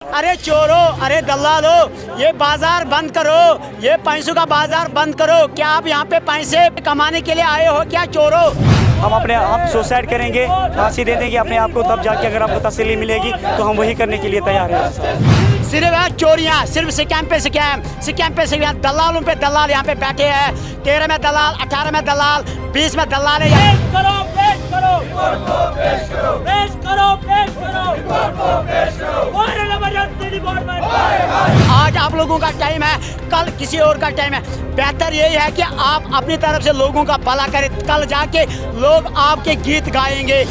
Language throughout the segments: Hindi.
अरे चोरों, अरे दलालों, ये बाजार बंद करो, ये पैसों का बाजार बंद करो। क्या आप यहाँ पे पैसे कमाने के लिए आए हो क्या चोरों? हम अपने आप सुसाइड करेंगे, फांसी दे देंगे अपने आप को, तब जाके अगर आपको तसल्ली मिलेगी तो हम वही करने के लिए तैयार हैं। सिर्फ है चोरियाँ, सिर्फ स्कैम पे स्कैम, स्कैम पे स्कैम, दलालों पे दलाल यहाँ पे बैठे हैं। 13 में दलाल, 18 में दलाल, 20 में दलाल है। पेश करो, पेश करो, पेश करो, पेश करो, पेश करो। आज आप लोगों का टाइम है, कल किसी और का टाइम है। बेहतर यही है कि आप अपनी तरफ से लोगों का भला करें। कल जाके लोग आपके गीत गाएंगे,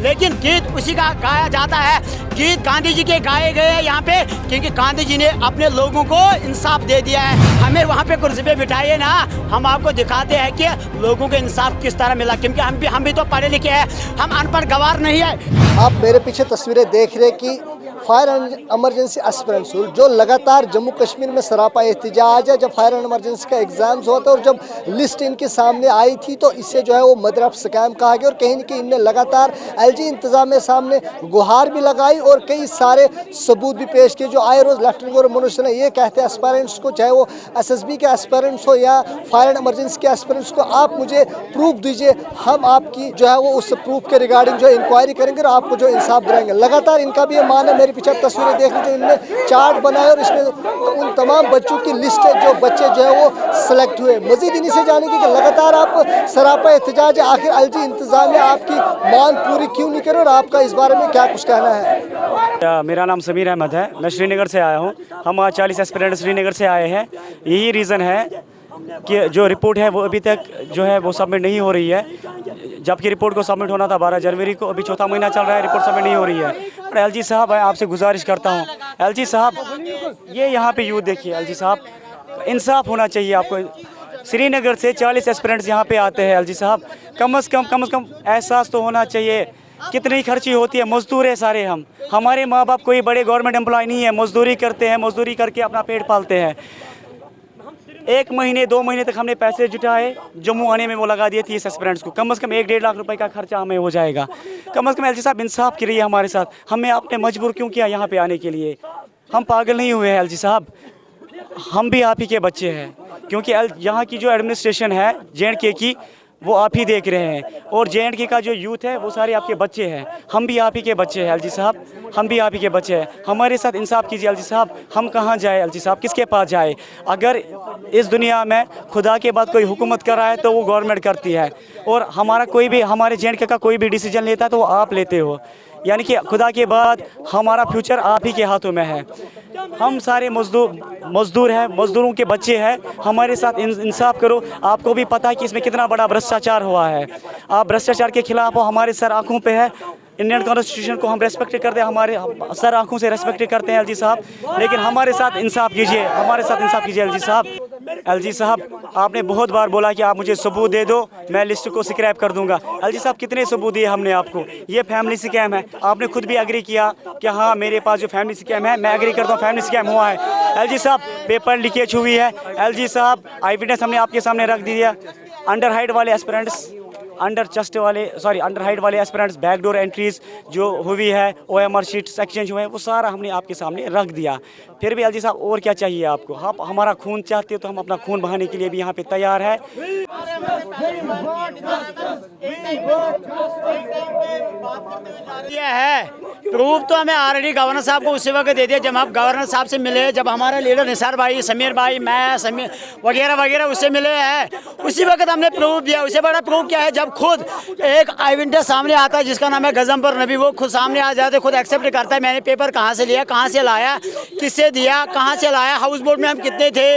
लेकिन गीत उसी का गाया जाता है, गीत गांधी जी के गाए गए हैं यहाँ पे, क्योंकि गांधी जी ने अपने लोगों को इंसाफ दे दिया है। हमें वहाँ पे कुर्सी पे बिठाइए ना, हम आपको दिखाते हैं कि लोगों को इंसाफ किस तरह मिला, क्योंकि हम भी तो पढ़े लिखे हैं, हम अनपढ़ गवार नहीं है। आप मेरे पीछे तस्वीरें देख रहे कि फायर एंड इमरजेंसी एस्पिरेंट्स जो लगातार जम्मू कश्मीर में सरापा एहतजाज है। जब फायर एंड इमरजेंसी का एग्ज़ाम्स हुआ था और जब लिस्ट इनके सामने आई थी तो इसे जो है वो मदर ऑफ स्कैम कहा गया और कहीं न कहीं इनने लगातार एलजी इंतज़ामिया सामने गुहार भी लगाई और कई सारे सबूत भी पेश किए। जो आए रोज़ लेफ्टिनेंट गवर्नर मनोज सिन्हा ये कहते हैं एस्पायरेंट्स को, चाहे वो SSB के एस्पायरेंट्स हो या फायर एंड इमरजेंसी के एस्पायरेंट्स को, आप मुझे प्रूफ दीजिए, हम आपकी जो है वो उस प्रूफ के रिगार्डिंग जो इंक्वायरी करेंगे और आपको जो इंसाफ दिलाएंगे। लगातार इनका भी ये मानना है, मेरे पीछे आप तस्वीरें देख लीजिए, इनने चार्ट बनाए और इसमें तो उन तमाम बच्चों की लिस्ट है जो बच्चे जो है वो सिलेक्ट हुए। मजीद इन्हीं से जानेंगे कि लगातार आप सरापा एहतजाज है, आखिर एलजी इंतज़ामिया आपकी मांग पूरी क्यों नहीं करे और आपका इस बारे में क्या कुछ कहना है? मेरा नाम समीर अहमद है, मैं श्रीनगर से आया हूँ। हम आज 40 एस्पिरेंट श्रीनगर से आए हैं। यही रीज़न है कि जो रिपोर्ट है वो अभी तक जो है वो सबमिट नहीं हो रही है, जबकि रिपोर्ट को सबमिट होना था 12 जनवरी को। अभी चौथा महीना चल रहा है, रिपोर्ट सबमिट नहीं हो रही है। और एलजी साहब, मैं आपसे गुजारिश करता हूँ, एलजी साहब ये यहाँ पे यूथ देखिए, एलजी साहब इंसाफ होना चाहिए आपको। श्रीनगर से 40 एस्पिरेंट्स यहाँ पे आते हैं, एलजी साहब कम से कम एहसास तो होना चाहिए। कितनी खर्ची होती है, मजदूर है सारे हम, हमारे माँ बाप कोई बड़े गवर्नमेंट एम्प्लॉय नहीं है, मजदूरी करते हैं, मजदूरी करके अपना पेट पालते हैं। 1 महीने 2 महीने तक हमने पैसे जुटाए, जम्मू आने में वो लगा दिए 30 एस्पिरेंट्स को। कम से कम 1-1.5 लाख रुपए का खर्चा हमें हो जाएगा। कम से कम एलजी साहब इंसाफ करिए हमारे साथ। हमें आपने मजबूर क्यों किया यहाँ पे आने के लिए? हम पागल नहीं हुए हैं एलजी साहब, हम भी आप ही के बच्चे हैं, क्योंकि यहाँ की जो एडमिनिस्ट्रेशन है JNK की वो आप ही देख रहे हैं, और JNK का जो यूथ है वो सारे आपके बच्चे हैं। हम भी आप ही के बच्चे हैं एलजी साहब, हम भी आप ही के बच्चे हैं। हमारे साथ इंसाफ कीजिए एलजी साहब। हम कहाँ जाए एलजी साहब, किसके पास जाए? अगर इस दुनिया में खुदा के बाद कोई हुकूमत कर रहा है तो वो गवर्नमेंट करती है, और हमारा कोई भी, हमारे JNK का कोई भी डिसीजन लेता है तो वो आप लेते हो। यानी कि खुदा के बाद हमारा फ्यूचर आप ही के हाथों में है। हम सारे मजदूर हैं, मजदूरों के बच्चे हैं, हमारे साथ इंसाफ करो। आपको भी पता है कि इसमें कितना बड़ा भ्रष्टाचार हुआ है। आप भ्रष्टाचार के खिलाफ हो, हमारे सर आँखों पे है। इंडियन कॉन्स्टिट्यूशन को हम रेस्पेक्ट करते हैं, हमारे सर आँखों से रेस्पेक्ट करते हैं एलजी साहब, लेकिन हमारे साथ इंसाफ कीजिए, हमारे साथ इंसाफ कीजिए एलजी साहब। एलजी साहब आपने बहुत बार बोला कि आप मुझे सबूत दे दो, मैं लिस्ट को स्क्रैप कर दूंगा। एलजी साहब कितने सबूत दिए हमने आपको? ये फैमिली स्कैम है, आपने खुद भी एग्री किया कि हाँ मेरे पास जो फैमिली स्कैम है, मैं एग्री करता हूँ फैमिली स्कैम हुआ है। एलजी साहब पेपर लीकेज हुई है, एलजी साहब आई विटनेस हमने आपके सामने रख दिया। अंडर हाइट वाले एस्पिरेंट्स, अंडर हाइट वाले एस्पिरेंट्स बैकडोर एंट्रीज जो हुई है, OMR शीट्स एक्सचेंज हुए हैं, वो सारा हमने आपके सामने रख दिया। फिर भी एलजी साहब और क्या चाहिए आपको? आप हमारा खून चाहते हो तो हम अपना खून बहाने के लिए भी यहाँ पे तैयार है। ये है प्रूफ तो हमें ऑलरेडी गवर्नर साहब को उसी वक्त दे दिया जब हम गवर्नर साहब से मिले, जब हमारे लीडर निसार भाई, समीर भाई, मैं, समीर वगैरह वगैरह उससे मिले हैं, उसी वक्त हमने प्रूफ दिया। उससे बड़ा प्रूफ क्या है, जब खुद एक आई विटनेस सामने आता है जिसका नाम है गजम्बर नबी, वो खुद सामने आ जाते, खुद एक्सेप्ट करता है मैंने पेपर कहाँ से लिया, कहाँ से लाया, किससे दिया, कहाँ से लाया, हाउस बोर्ड में हम कितने थे,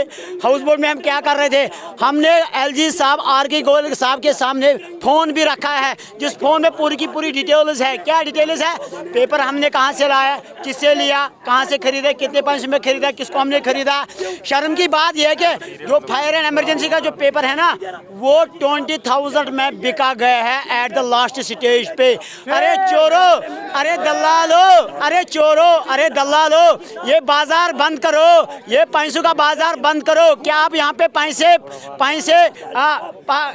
हाउस बोर्ड में हम क्या कर रहे थे। हमने एलजी साहब RK गोयल साहब के सामने फ़ोन भी रखा है, जिस फ़ोन में पूरी की पूरी डिटेल्स है। क्या डिटेल्स है? पेपर हमने कहाँ से लाया, किससे लिया, कहाँ से खरीदा, कितने पैसे में खरीदा, किसको हमने खरीदा। शर्म की बात यह है कि जो फायर एंड इमरजेंसी का जो पेपर है ना, वो 20,000 में बिक अमेरिका गए हैं एट द लास्ट स्टेज पे। अरे चोरों, अरे दलालों, अरे चोरों, अरे दलालों, ये बाजार बंद करो, ये पैसों का बाजार बंद करो। क्या आप यहाँ पे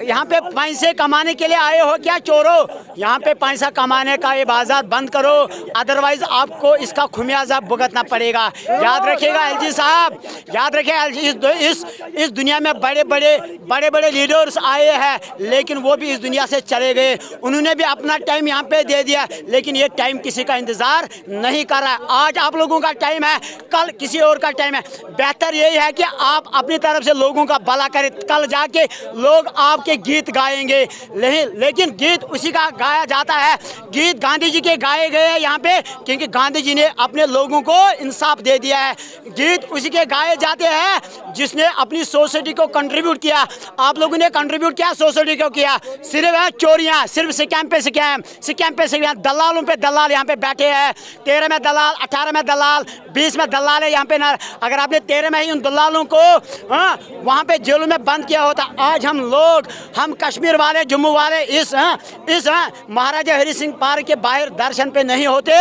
यहाँ पे पैसे कमाने के लिए आए हो क्या चोरों? यहाँ पे पैसा कमाने का ये बाजार बंद करो, अदरवाइज आपको इसका खुमियाजा भुगतना पड़ेगा। याद रखिएगा एलजी साहब, याद रखिएगा इस दुनिया में बड़े बड़े लीडर्स आए हैं, लेकिन वो भी इस दुनिया से चले गए। उन्होंने भी अपना टाइम यहाँ पे दे दिया, लेकिन ये टाइम किसी का इंतजार नहीं कर रहा है। आज आप लोगों का टाइम है, कल किसी और का टाइम है। बेहतर यही है कि आप अपनी तरफ से लोगों का भला करें। कल जाके लोग आपके गीत गाएंगे, लेकिन गीत उसी का गाया जाता है, गीत गांधी जी के गाए गए हैं यहाँ पे, क्योंकि गांधी जी ने अपने लोगों को इंसाफ दे दिया है। गीत उसी के गाए जाते हैं जिसने अपनी सोसाइटी को कंट्रीब्यूट किया। आप लोगों ने कंट्रीब्यूट किया, सोसाइटी को किया। सिर्फ है चोरियां, सिर्फ स्कैम पे स्कैम, दलालों पे दलाल यहाँ पे बैठे हैं। 13 में दलाल, 18 में दलाल, 20 में दलाल है यहाँ पे ना। अगर आपने 13 में ही उन दलालों को वहाँ पे जेलों में बंद किया होता, आज हम कश्मीर वाले, जम्मू वाले इस महाराजा हरि सिंह पार्क के बाहर दर्शन पे नहीं होते।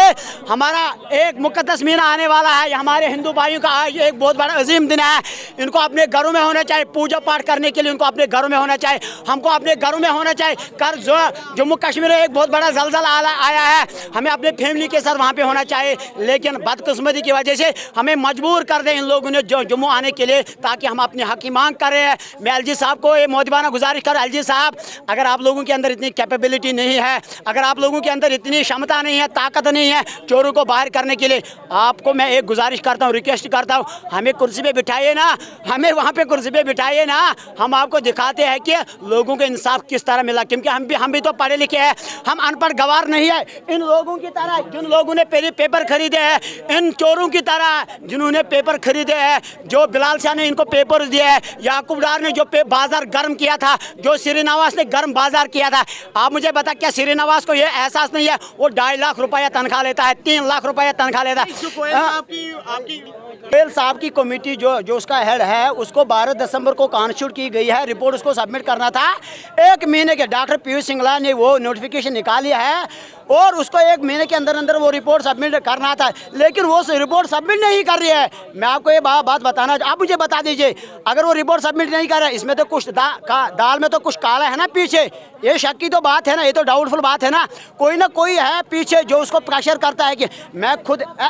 हमारा एक मुक़द्दस महीना आने वाला है, हमारे हिंदू भाइयों का आज एक बहुत बड़ा अजीम दिन है। इनको अपने घरों में होना चाहिए, पूजा पाठ करने के लिए उनको अपने घरों में होना चाहिए, हमको अपने घरों में होना चाहिए। कर जो जम्मू कश्मीर में एक बहुत बड़ा जलजला आया है, हमें अपने फैमिली के साथ वहाँ पे होना चाहिए, लेकिन बदकिस्मती की वजह से हमें मजबूर कर दें इन लोगों ने जो जम्मू आने के लिए, ताकि हम अपने हक की मांग कर रहे हैं। मैं एलजी साहब को ये मोदिबाना गुजारिश कर, एलजी साहब, अगर आप लोगों के अंदर इतनी कैपेबिलिटी नहीं है, अगर आप लोगों के अंदर इतनी क्षमता नहीं है, ताकत नहीं है चोरों को बाहर करने के लिए, आपको मैं एक गुजारिश करता हूँ, रिक्वेस्ट करता हूँ, हमें कुर्सी पे बिठाइए ना, हमें वहाँ पे कुर्सी पे बिठाइए ना। हम आपको दिखाते हैं कि लोगों को इंसाफ किस तरह मिला, क्योंकि हम भी तो पढ़े लिखे हैं, हम अनपढ़ गवार नहीं है। इन लोगों की तरह जिन लोगों ने पेपर खरीदे हैं, इन चोरों की तरह जिन्होंने पेपर खरीदे हैं, जो बिलाल शाह ने इनको पेपर दिए हैं, याकूब डार ने जो बाजार गर्म किया था, जो श्रीनिवास ने गर्म बाजार किया था। आप मुझे बता, क्या श्रीनिवास को ये एहसास नहीं है वो 2.5 लाख रुपया तनख्वाह लेता है, 3 लाख रुपया तनख्वाह लेता है। गोयल साहब की कमेटी जो उसका हेड है, उसको 12 दिसंबर को कॉन्स्टिट्यूट की गई है, रिपोर्ट उसको सबमिट करना था। 1 महीने के डॉक्टर पीयूष सिंगला ने वो नोटिफिकेशन निकाली है और उसको 1 महीने के अंदर वो रिपोर्ट सबमिट करना था, लेकिन वो रिपोर्ट सबमिट नहीं कर रही है। मैं आपको ये बात बताना, आप मुझे बता दीजिए, अगर वो रिपोर्ट सबमिट नहीं कर रहा है, इसमें तो कुछ दाल में तो कुछ काला है ना पीछे, ये शक की तो बात है ना, ये तो डाउटफुल बात है ना। कोई ना कोई है पीछे जो उसको प्रेशर करता है कि मैं खुद